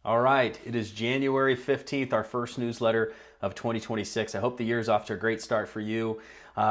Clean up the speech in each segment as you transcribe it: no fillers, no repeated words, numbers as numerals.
All right, it is January 15th, our first newsletter of 2026. I hope the year is off to a great start for you.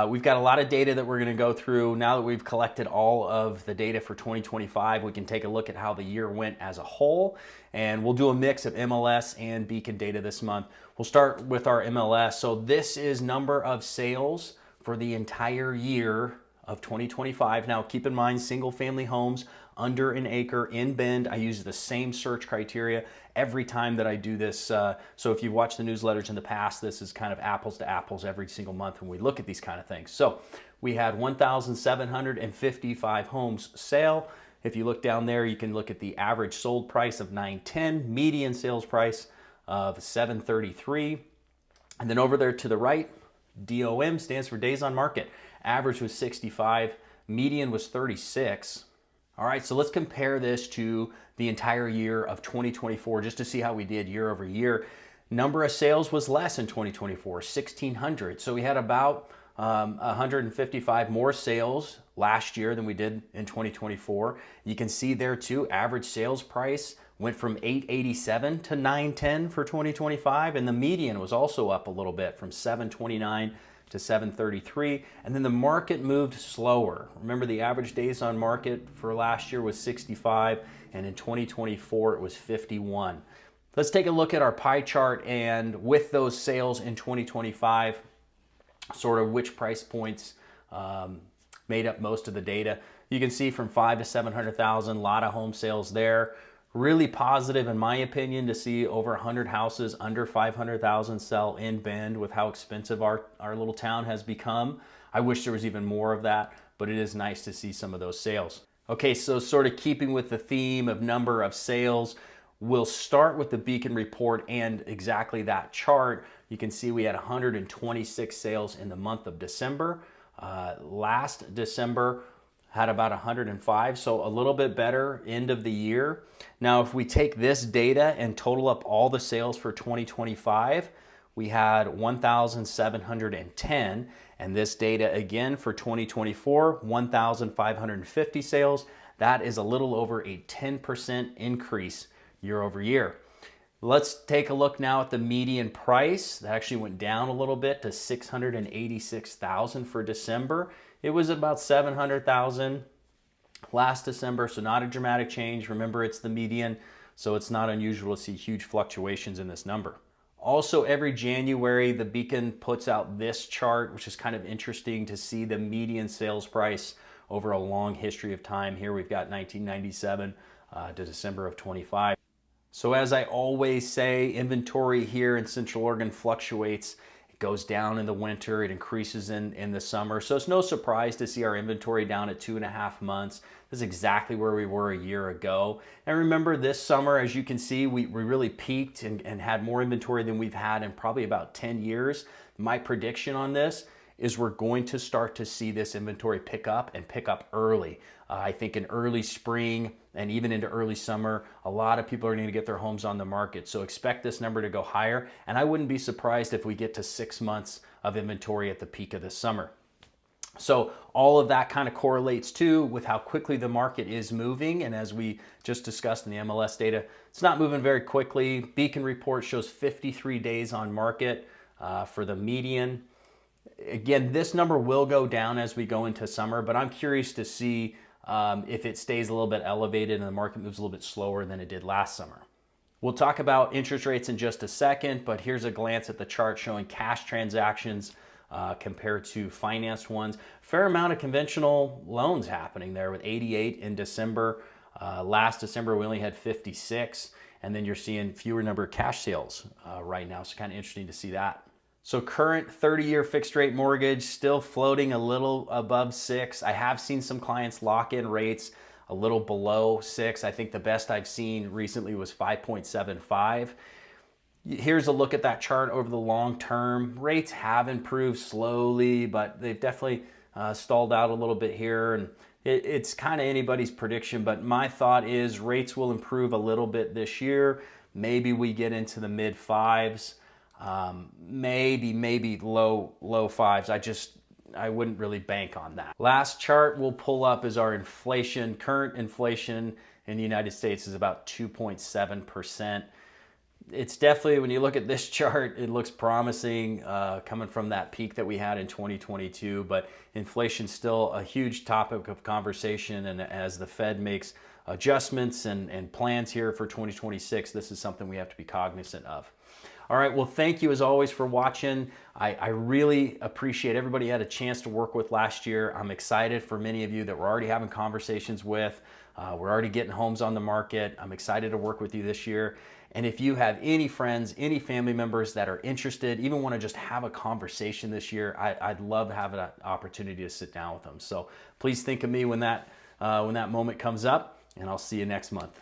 We've got a lot of data that we're going to go through. Now that we've collected all of the data for 2025, we can take a look at how the year went as a whole, and we'll do a mix of MLS and Beacon data this month. We'll start with our MLS. So this is number of sales for the entire year of 2025. Now, keep in mind, single family homes under an acre in Bend. I use the same search criteria every time that I do this. So if you've watched the newsletters in the past, this is kind of apples to apples every single month when we look at these kind of things. So we had 1,755 homes sale. If you look down there, you can look at the average sold price of 910, median sales price of 733. And then over there to the right, DOM stands for days on market. Average was 65, median was 36. All right, so let's compare this to the entire year of 2024 just to see how we did year over year. Number of sales was less in 2024, 1,600. So we had about 155 more sales last year than we did in 2024. You can see there too, average sales price went from 887 to 910 for 2025, and the median was also up a little bit from 729 to 733, and then the market moved slower. Remember, the average days on market for last year was 65, and in 2024 it was 51. Let's take a look at our pie chart, and with those sales in 2025, sort of which price points made up most of the data. You can see from 5 to 700,000, a lot of home sales there. Really positive, in my opinion, to see over 100 houses under 500,000 sell in Bend with how expensive our little town has become. I wish there was even more of that, but it is nice to see some of those sales. Okay, so sort of keeping with the theme of number of sales, we'll start with the Beacon report and exactly that chart. You can see we had 126 sales in the month of December. Last December, had about 105, so a little bit better end of the year. Now, if we take this data and total up all the sales for 2025, we had 1,710, and this data again for 2024, 1,550 sales. That is a little over a 10% increase year over year. Let's take a look now at the median price. That actually went down a little bit to 686,000 for December. It was about 700,000 last December, so not a dramatic change. Remember, it's the median, so it's not unusual to see huge fluctuations in this number. Also, every January, the Beacon puts out this chart, which is kind of interesting to see the median sales price over a long history of time. Here we've got 1997 to December of 25. So as I always say, inventory here in Central Oregon fluctuates. It goes down in the winter, it increases in the summer. So it's no surprise to see our inventory down at 2.5 months. This is exactly where we were a year ago. And remember, this summer, as you can see, we really peaked and had more inventory than we've had in probably about 10 years. My prediction on this is we're going to start to see this inventory pick up and pick up early. I think in early spring and even into early summer, a lot of people are going to get their homes on the market. So expect this number to go higher. And I wouldn't be surprised if we get to 6 months of inventory at the peak of the summer. So all of that kind of correlates too with how quickly the market is moving. And as we just discussed in the MLS data, it's not moving very quickly. Beacon report shows 53 days on market for the median. Again, this number will go down as we go into summer, but I'm curious to see if it stays a little bit elevated and the market moves a little bit slower than it did last summer. We'll talk about interest rates in just a second, but here's a glance at the chart showing cash transactions compared to financed ones. Fair amount of conventional loans happening there with 88 in December. Last December, we only had 56, and then you're seeing fewer number of cash sales right now, so kind of interesting to see that. So current 30-year fixed rate mortgage still floating a little above 6. I have seen some clients lock in rates a little below 6. I think the best I've seen recently was 5.75. Here's a look at that chart over the long term. Rates have improved slowly, but they've definitely stalled out a little bit here. And it's kind of anybody's prediction, but my thought is rates will improve a little bit this year. Maybe we get into the mid 5s. Maybe low 5s. I wouldn't really bank on that. Last chart we'll pull up is our inflation, current inflation in the United States is about 2.7%. It's definitely, when you look at this chart, it looks promising coming from that peak that we had in 2022, but inflation's still a huge topic of conversation, and as the Fed makes adjustments and plans here for 2026, this is something we have to be cognizant of. All right, well, thank you as always for watching. I really appreciate everybody had a chance to work with last year. I'm excited for many of you that we're already having conversations with. We're already getting homes on the market. I'm excited to work with you this year. And if you have any friends, any family members that are interested, even want to just have a conversation this year, I'd love having an opportunity to sit down with them. So please think of me when that moment comes up, and I'll see you next month.